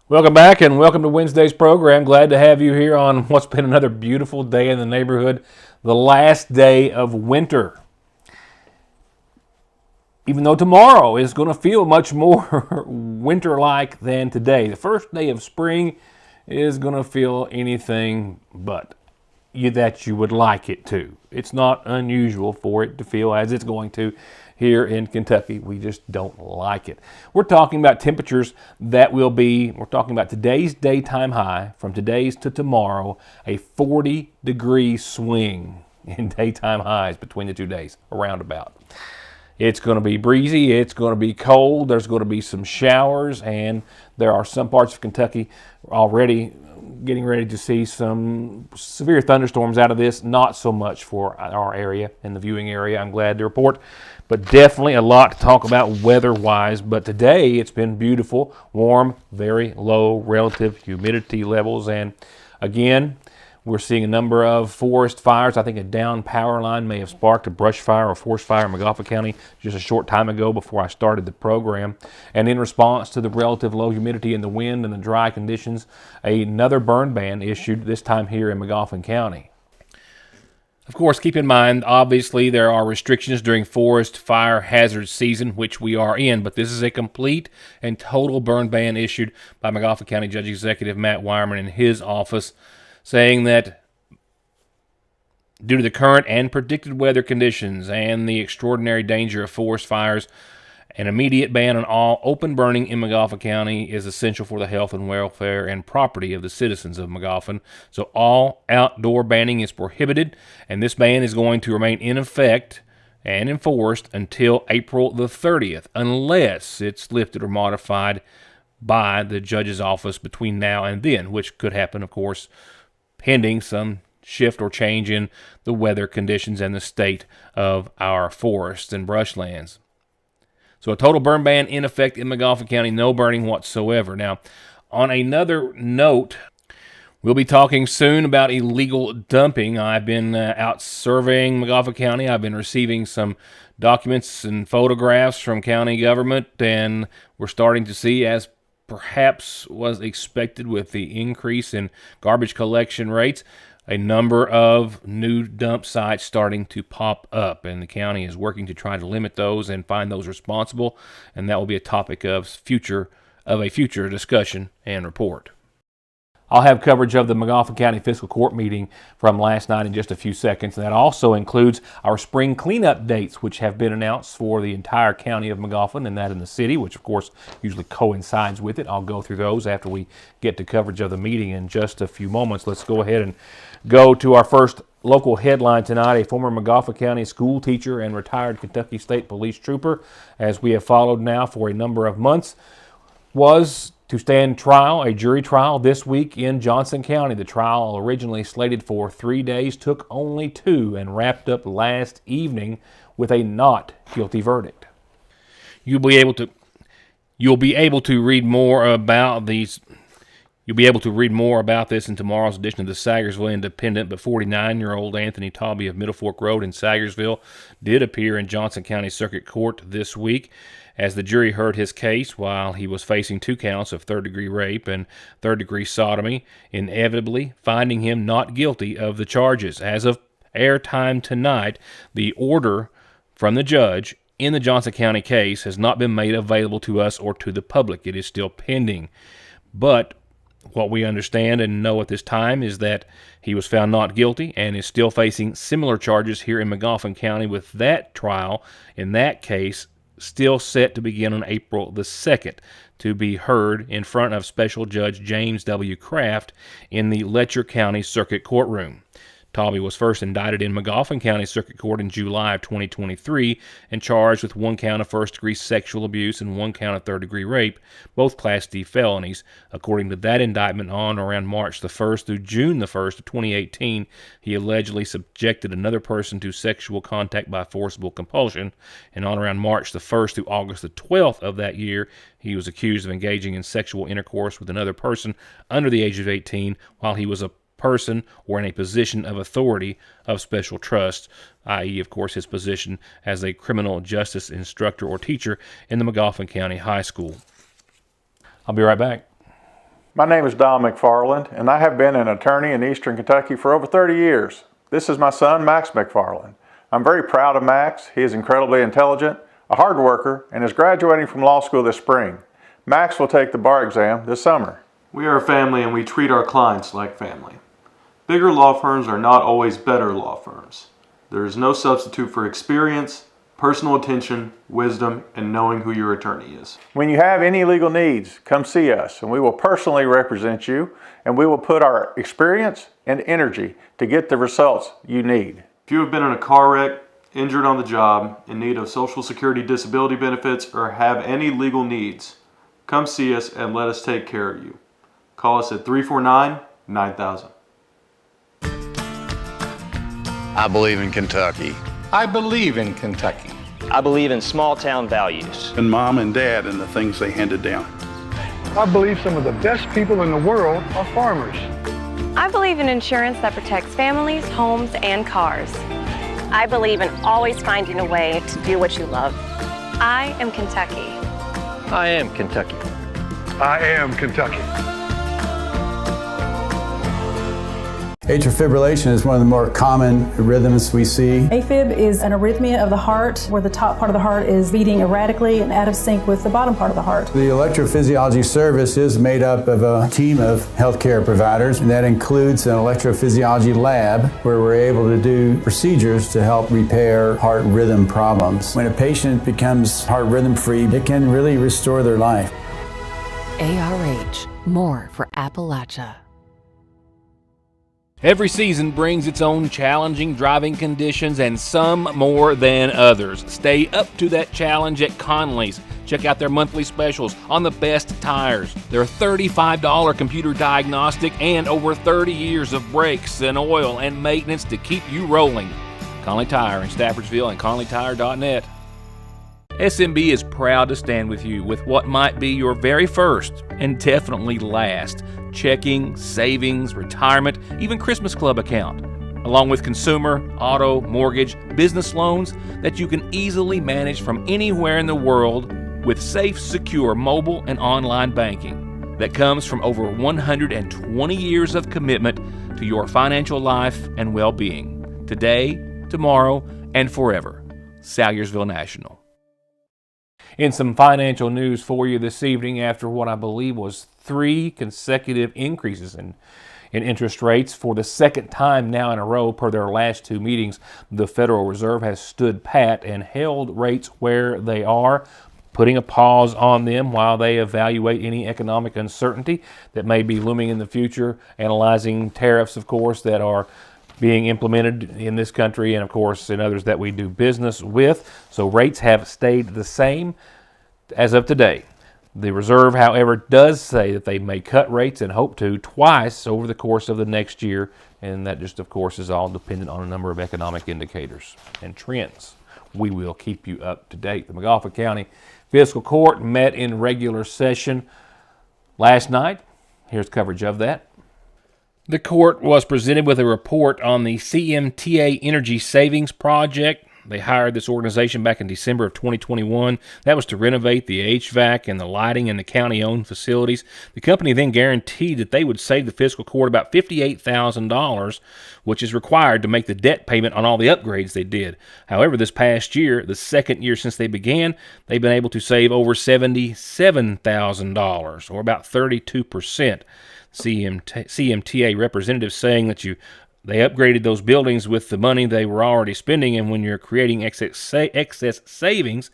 Welcome back and welcome to Wednesday's program. Glad to have you here on what's been another beautiful day in the neighborhood, the last day of winter. Even though tomorrow is going to feel much more winter-like than today. The first day of spring is going to feel anything but that you would like it to. It's not unusual for it to feel as it's going to here in Kentucky. We just don't like it. We're talking about temperatures we're talking about today's daytime high, from today's to tomorrow, a 40-degree swing in daytime highs between the 2 days, around about. It's going to be breezy, it's going to be cold, there's going to be some showers, and there are some parts of Kentucky already getting ready to see some severe thunderstorms out of this. Not so much for our area and the viewing area, I'm glad to report, but definitely a lot to talk about weather-wise. But today it's been beautiful, warm, very low relative humidity levels, and again, we're seeing a number of forest fires. I think a down power line may have sparked a brush fire or forest fire in McGoffin County just a short time ago before I started the program. And in response to the relative low humidity and the wind and the dry conditions, another burn ban issued, this time here in McGoffin County. Of course, keep in mind, obviously, there are restrictions during forest fire hazard season, which we are in, but this is a complete and total burn ban issued by McGoffin County Judge Executive Matt Wireman in his office, saying that due to the current and predicted weather conditions and the extraordinary danger of forest fires, an immediate ban on all open burning in McGoffin County is essential for the health and welfare and property of the citizens of McGoffin. So all outdoor banning is prohibited, and this ban is going to remain in effect and enforced until April the 30th, unless it's lifted or modified by the judge's office between now and then, which could happen, of course, pending some shift or change in the weather conditions and the state of our forests and brushlands. So a total burn ban in effect in McGoffin County, no burning whatsoever. Now, on another note, we'll be talking soon about illegal dumping. I've been out surveying McGoffin County. I've been receiving some documents and photographs from county government, and we're starting to see, as perhaps was expected with the increase in garbage collection rates, a number of new dump sites starting to pop up, and the county is working to try to limit those and find those responsible, and that will be a topic of a future discussion and report. I'll have coverage of the McGoffin County Fiscal Court meeting from last night in just a few seconds, and that also includes our spring cleanup dates, which have been announced for the entire county of McGoffin and that in the city, which of course usually coincides with it. I'll go through those after we get to coverage of the meeting in just a few moments. Let's go ahead and go to our first local headline tonight. A former McGoffin County school teacher and retired Kentucky State Police trooper, as we have followed now for a number of months, was to stand trial, a jury trial this week in Johnson County. The trial, originally slated for 3 days, took only 2 and wrapped up last evening with a not guilty verdict. You'll be able to read more about these. You'll be able to read more about this in tomorrow's edition of the Sagersville Independent, but 49-year-old Anthony Tobby of Middle Fork Road in Sagersville did appear in Johnson County Circuit Court this week as the jury heard his case while he was facing 2 counts of third-degree rape and third-degree sodomy, inevitably finding him not guilty of the charges. As of airtime tonight, the order from the judge in the Johnson County case has not been made available to us or to the public. It is still pending. But what we understand and know at this time is that he was found not guilty and is still facing similar charges here in McGoffin County, with that trial in that case still set to begin on April the 2nd to be heard in front of Special Judge James W. Kraft in the Letcher County Circuit Courtroom. Tobby was first indicted in McGoffin County Circuit Court in July of 2023 and charged with 1 count of first-degree sexual abuse and 1 count of third-degree rape, both Class D felonies. According to that indictment, on or around March the 1st through June the 1st of 2018, he allegedly subjected another person to sexual contact by forcible compulsion, and on around March the 1st through August the 12th of that year, he was accused of engaging in sexual intercourse with another person under the age of 18 while he was a person or in a position of authority of special trust, i.e., of course, his position as a criminal justice instructor or teacher in the McGoffin County High School. I'll be right back. My name is Don McFarland, and I have been an attorney in Eastern Kentucky for over 30 years. This is my son, Max McFarland. I'm very proud of Max. He is incredibly intelligent, a hard worker, and is graduating from law school this spring. Max will take the bar exam this summer. We are a family and we treat our clients like family. Bigger law firms are not always better law firms. There is no substitute for experience, personal attention, wisdom, and knowing who your attorney is. When you have any legal needs, come see us and we will personally represent you, and we will put our experience and energy to get the results you need. If you have been in a car wreck, injured on the job, in need of Social Security disability benefits, or have any legal needs, come see us and let us take care of you. Call us at 349-9000. I believe in Kentucky. I believe in Kentucky. I believe in small town values. And Mom and Dad and the things they handed down. I believe some of the best people in the world are farmers. I believe in insurance that protects families, homes, and cars. I believe in always finding a way to do what you love. I am Kentucky. I am Kentucky. I am Kentucky. Atrial fibrillation is one of the more common rhythms we see. AFib is an arrhythmia of the heart where the top part of the heart is beating erratically and out of sync with the bottom part of the heart. The electrophysiology service is made up of a team of healthcare providers, and that includes an electrophysiology lab where we're able to do procedures to help repair heart rhythm problems. When a patient becomes heart rhythm free, it can really restore their life. ARH, more for Appalachia. Every season brings its own challenging driving conditions, and some more than others. Stay up to that challenge at Conley's. Check out their monthly specials on the best tires. Their $35 computer diagnostic and over 30 years of brakes and oil and maintenance to keep you rolling. Conley Tire in Staffordsville and ConleyTire.net. SMB is proud to stand with you with what might be your very first and definitely last checking, savings, retirement, even Christmas Club account, along with consumer, auto, mortgage, business loans that you can easily manage from anywhere in the world with safe, secure mobile and online banking that comes from over 120 years of commitment to your financial life and well-being, today, tomorrow, and forever. Salyersville National. In some financial news for you this evening, after what I believe was 3 consecutive increases in interest rates for the second time now in a row per their last 2 meetings, the Federal Reserve has stood pat and held rates where they are, putting a pause on them while they evaluate any economic uncertainty that may be looming in the future, analyzing tariffs, of course, that are being implemented in this country and, of course, in others that we do business with. So rates have stayed the same as of today. The Reserve, however, does say that they may cut rates and hope to twice over the course of the next year, and that just, of course, is all dependent on a number of economic indicators and trends. We will keep you up to date. The Montgomery County Fiscal Court met in regular session last night. Here's coverage of that. The court was presented with a report on the CMTA Energy Savings Project. They hired this organization back in December of 2021. That was to renovate the HVAC and the lighting in the county-owned facilities. The company then guaranteed that they would save the fiscal court about $58,000, which is required to make the debt payment on all the upgrades they did. However, this past year, the second year since they began, they've been able to save over $77,000, or about 32%. CMTA representatives saying that they upgraded those buildings with the money they were already spending, and when you're creating excess savings,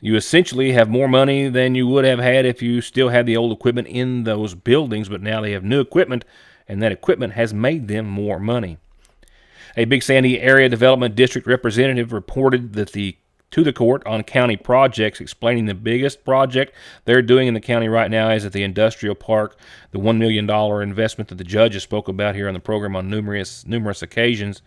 you essentially have more money than you would have had if you still had the old equipment in those buildings, but now they have new equipment, and that equipment has made them more money. A Big Sandy Area Development District representative reported that to the court on county projects, explaining the biggest project they're doing in the county right now is at the industrial park, the $1 million investment that the judges spoke about here on the program on numerous occasions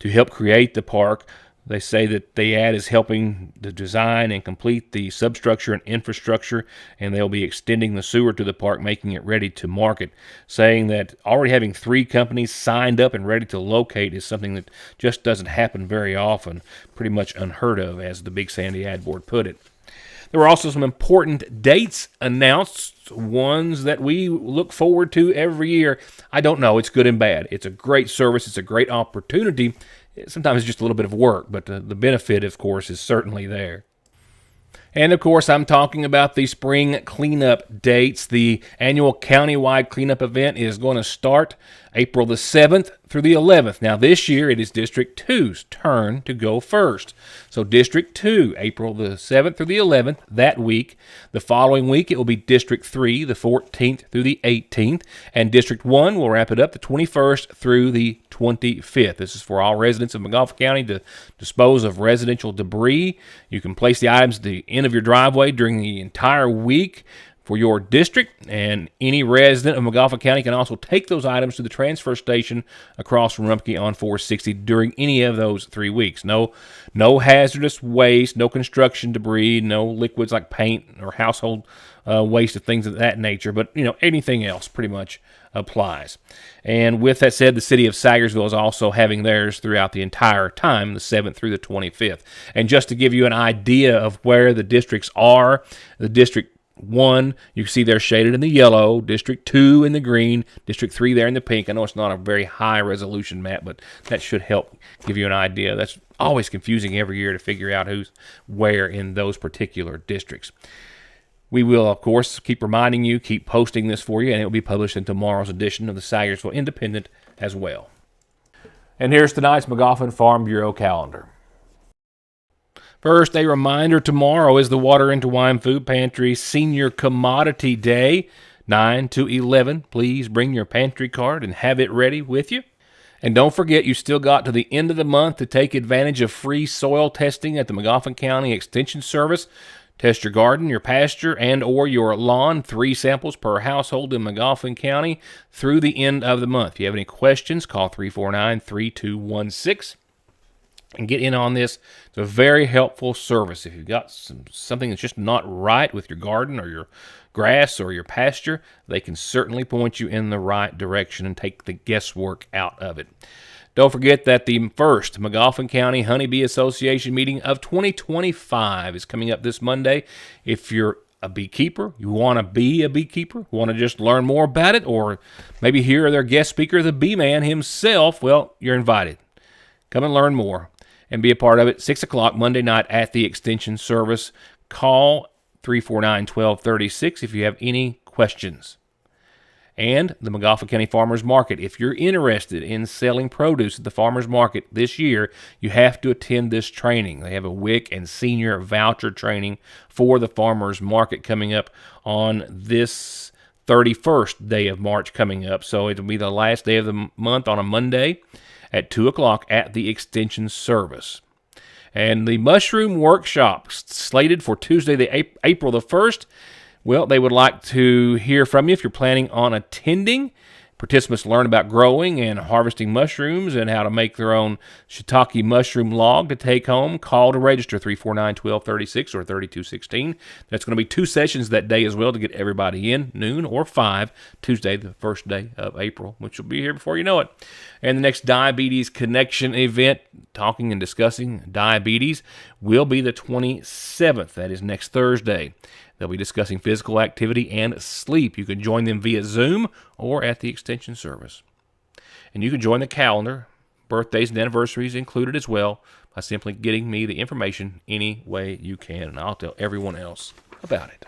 to help create the park. They say that the ad is helping to design and complete the substructure and infrastructure, and they'll be extending the sewer to the park, making it ready to market, saying that already having 3 companies signed up and ready to locate is something that just doesn't happen very often, pretty much unheard of, as the Big Sandy Ad Board put it. There were also some important dates announced, ones that we look forward to every year. I don't know, it's good and bad. It's a great service, it's a great opportunity. Sometimes it's just a little bit of work, but the benefit, of course, is certainly there. And, of course, I'm talking about the spring cleanup dates. The annual countywide cleanup event is going to start April the 7th through the 11th. Now, this year, it is District 2's turn to go first. So, District 2, April the 7th through the 11th, that week. The following week, it will be District 3, the 14th through the 18th. And District 1 will wrap it up the 21st through the 25th. This is for all residents of McGoffin County to dispose of residential debris. You can place the items at the end of your driveway during the entire week for your district, and any resident of McGoffin County can also take those items to the transfer station across from Rumpke on 460 during any of those 3 weeks. No hazardous waste, no construction debris, no liquids like paint or household waste of things of that nature, but anything else pretty much applies. And with that said, the city of Sagersville is also having theirs throughout the entire time, the 7th through the 25th. And just to give you an idea of where the districts are, the District 1, you see they're shaded in the yellow, District 2 in the green, District 3 there in the pink. I know it's not a very high resolution map, but that should help give you an idea. That's always confusing every year to figure out who's where in those particular districts. We will, of course, keep reminding you, keep posting this for you, and it will be published in tomorrow's edition of the Sagersville Independent as well. And here's tonight's McGoffin Farm Bureau calendar. First, a reminder, tomorrow is the Water into Wine Food Pantry Senior Commodity Day, 9 to 11. Please bring your pantry card and have it ready with you. And don't forget, you still got to the end of the month to take advantage of free soil testing at the McGoffin County Extension Service. Test your garden, your pasture, and or your lawn, 3 samples per household in McGoffin County through the end of the month. If you have any questions, call 349-3216 and get in on this. It's a very helpful service. If you've got something that's just not right with your garden or your grass or your pasture, they can certainly point you in the right direction and take the guesswork out of it. Don't forget that the first McGoffin County Honeybee Association meeting of 2025 is coming up this Monday. If you're a beekeeper, you want to be a beekeeper, want to just learn more about it, or maybe hear their guest speaker, the bee man himself, well, you're invited. Come and learn more and be a part of it. 6 o'clock Monday night at the Extension Service. Call 349-1236 if you have any questions. And the McGoffin County Farmers Market. If you're interested in selling produce at the Farmers Market this year, you have to attend this training. They have a WIC and senior voucher training for the Farmers Market coming up on this 31st day of March coming up. So it'll be the last day of the month on a Monday at 2 o'clock at the Extension Service. And the mushroom workshop slated for Tuesday, April the 1st. Well, they would like to hear from you if you're planning on attending. Participants learn about growing and harvesting mushrooms and how to make their own shiitake mushroom log to take home. Call to register, 349-1236 or 3216. That's going to be 2 sessions that day as well to get everybody in, noon or 5, Tuesday, the first day of April, which will be here before you know it. And the next Diabetes Connection event, talking and discussing diabetes, will be the 27th. That is next Thursday. They'll be discussing physical activity and sleep. You can join them via Zoom or at the Extension Service. And you can join the calendar, birthdays and anniversaries included as well, by simply getting me the information any way you can, and I'll tell everyone else about it.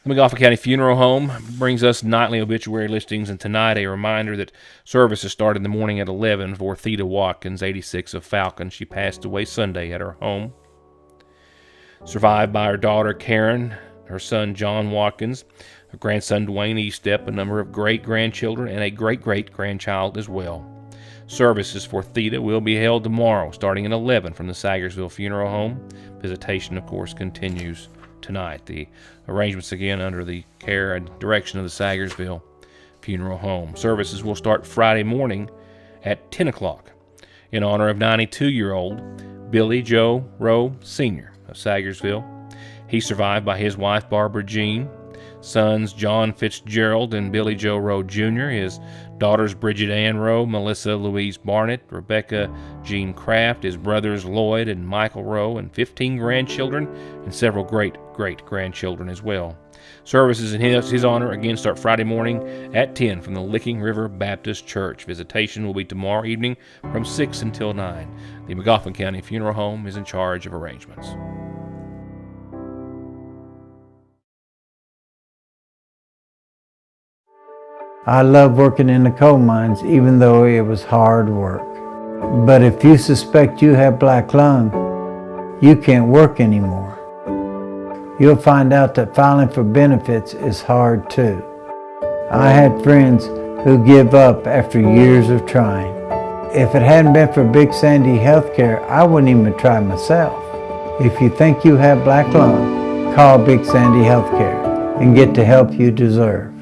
The McGoffin County Funeral Home brings us nightly obituary listings, and tonight a reminder that services start in the morning at 11 for Theda Watkins, 86 of Falcon. She passed away Sunday at her home. Survived by her daughter Karen, her son John Watkins, her grandson Dwayne Estep, a number of great-grandchildren, and a great-great-grandchild as well. Services for Theda will be held tomorrow, starting at 11 from the Sagersville Funeral Home. Visitation, of course, continues tonight. The arrangements, again, under the care and direction of the Sagersville Funeral Home. Services will start Friday morning at 10 o'clock in honor of 92-year-old Billy Joe Rowe Sr. of Sagersville. He's survived by his wife, Barbara Jean, sons John Fitzgerald and Billy Joe Rowe Jr., his daughters Bridget Ann Rowe, Melissa Louise Barnett, Rebecca Jean Kraft, his brothers Lloyd and Michael Rowe, and 15 grandchildren and several great-great-grandchildren as well. Services in his honor again start Friday morning at 10 from the Licking River Baptist Church. Visitation will be tomorrow evening from 6 until 9. The McGoffin County Funeral Home is in charge of arrangements. I love working in the coal mines, even though it was hard work. But if you suspect you have black lung, you can't work anymore. You'll find out that filing for benefits is hard too. I had friends who give up after years of trying. If it hadn't been for Big Sandy Healthcare, I wouldn't even try myself. If you think you have black lung, call Big Sandy Healthcare and get the help you deserve.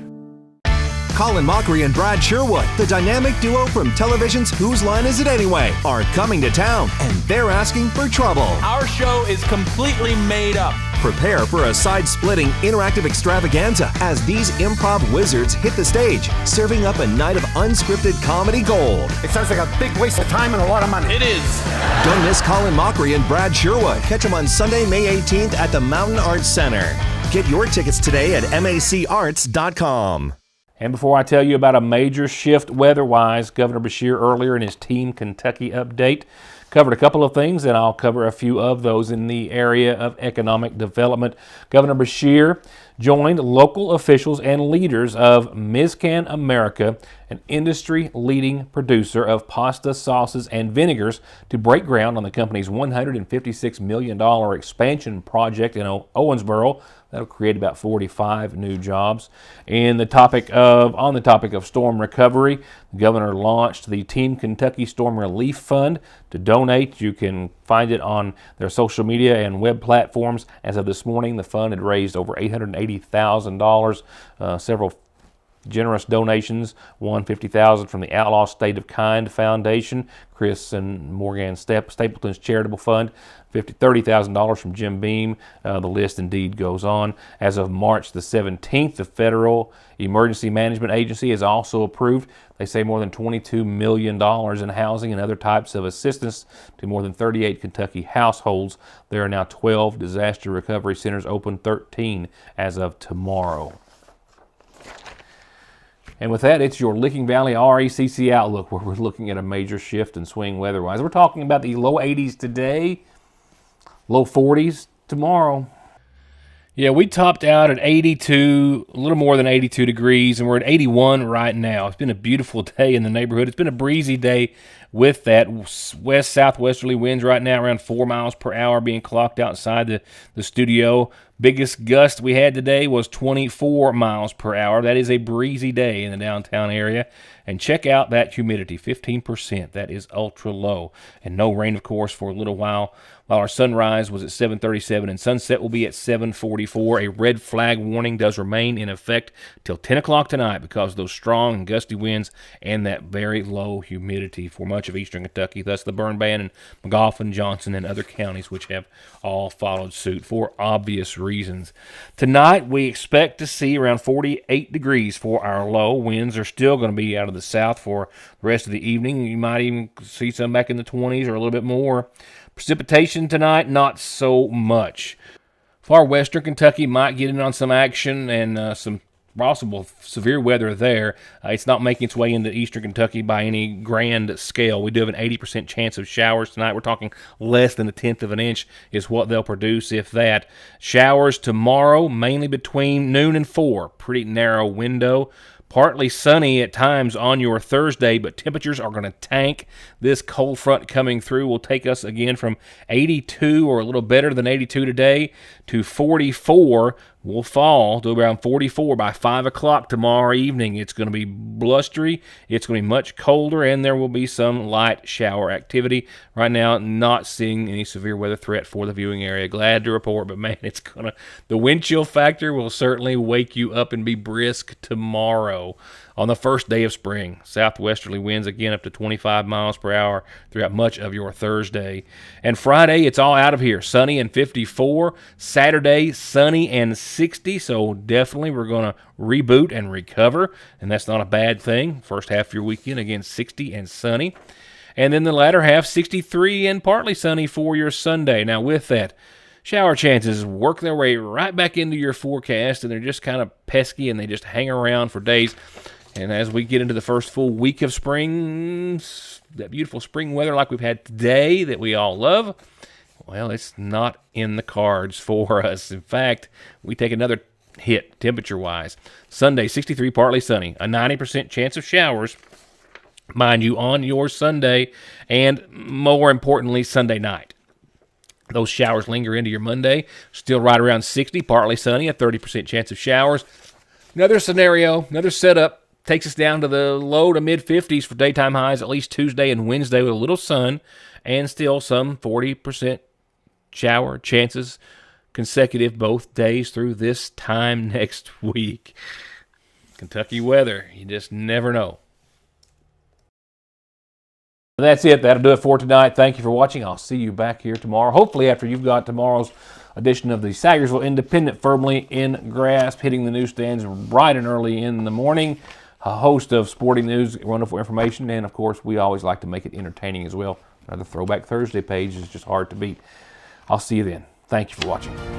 Colin Mockery and Brad Sherwood, the dynamic duo from television's Whose Line Is It Anyway, are coming to town, and they're asking for trouble. Our show is completely made up. Prepare for a side-splitting interactive extravaganza as these improv wizards hit the stage, serving up a night of unscripted comedy gold. It sounds like a big waste of time and a lot of money. It is. Don't miss Colin Mockery and Brad Sherwood. Catch them on Sunday, May 18th at the Mountain Arts Center. Get your tickets today at macarts.com. And before I tell you about a major shift weather-wise, Governor Beshear earlier in his Team Kentucky update covered a couple of things, and I'll cover a few of those in the area of economic development. Governor Beshear joined local officials and leaders of Mizcan America, an industry-leading producer of pasta sauces and vinegars, to break ground on the company's $156 million expansion project in Owensboro. That'll create about 45 new jobs. On the topic of storm recovery, the governor launched the Team Kentucky Storm Relief Fund to donate. You can find it on their social media and web platforms. As of this morning, the fund had raised over $880,000. Several generous donations, $150,000 from the Outlaw State of Kind Foundation, Chris and Morgan Stapleton's Charitable Fund, $30,000 from Jim Beam. The list indeed goes on. As of March the 17th, the Federal Emergency Management Agency has also approved, they say, more than $22 million in housing and other types of assistance to more than 38 Kentucky households. There are now 12 disaster recovery centers open, 13 as of tomorrow. And with that, it's your Licking Valley RECC Outlook, where we're looking at a major shift and swing weather-wise. We're talking about the low 80s today, low 40s tomorrow. Yeah, we topped out at 82, a little more than 82 degrees, and we're at 81 right now. It's been a beautiful day in the neighborhood. It's been a breezy day with that. West-southwesterly winds right now around 4 miles per hour being clocked outside the studio. Biggest gust we had today was 24 miles per hour. That is a breezy day in the downtown area. And check out that humidity, 15%. That is ultra low. And no rain, of course, for a little while our sunrise was at 7:37 and sunset will be at 7:44. A red flag warning does remain in effect till 10 o'clock tonight because of those strong and gusty winds and that very low humidity for much of eastern Kentucky. Thus the burn ban in McGoffin, Johnson, and other counties which have all followed suit for obvious reasons. Tonight we expect to see around 48 degrees for our low. Winds are still going to be out of the south for the rest of the evening. You might even see some back in the 20s or a little bit more. Precipitation tonight, not so much. Far western Kentucky might get in on some action and some possible severe weather there. It's not making its way into eastern Kentucky by any grand scale. We do have an 80% chance of showers tonight. We're talking less than a tenth of an inch is what they'll produce, if that. Showers tomorrow, mainly between noon and 4. Pretty narrow window. Partly sunny at times on your Thursday, but temperatures are going to tank. This cold front coming through will take us again from 82 or a little better than 82 today to 44. We'll fall to around 44 by 5 o'clock tomorrow evening. It's going to be blustery. It's going to be much colder, and there will be some light shower activity. Right now, not seeing any severe weather threat for the viewing area. Glad to report, but man, the wind chill factor will certainly wake you up and be brisk tomorrow. on the first day of spring. Southwesterly winds again up to 25 miles per hour throughout much of your Thursday. And Friday, it's all out of here. Sunny and 54. Saturday, sunny and 60. So definitely we're going to reboot and recover, and that's not a bad thing. First half of your weekend, again, 60 and sunny. And then the latter half, 63 and partly sunny for your Sunday. Now with that, shower chances work their way right back into your forecast, and they're just kind of pesky, and they just hang around for days. And as we get into the first full week of spring, that beautiful spring weather like we've had today that we all love, well, it's not in the cards for us. In fact, we take another hit temperature-wise. Sunday, 63, partly sunny, a 90% chance of showers, mind you, on your Sunday, and more importantly, Sunday night. Those showers linger into your Monday, still right around 60, partly sunny, a 30% chance of showers. Another scenario, another setup, takes us down to the low to mid-50s for daytime highs, at least Tuesday and Wednesday with a little sun, and still some 40% shower chances consecutive both days through this time next week. Kentucky weather, you just never know. That's it. That'll do it for tonight. Thank you for watching. I'll see you back here tomorrow, hopefully after you've got tomorrow's edition of the Sagersville Independent firmly in grasp, hitting the newsstands bright and early in the morning. A host of sporting news, wonderful information, and of course we always like to make it entertaining as well. Another Throwback Thursday page is just hard to beat. I'll see you then. Thank you for watching.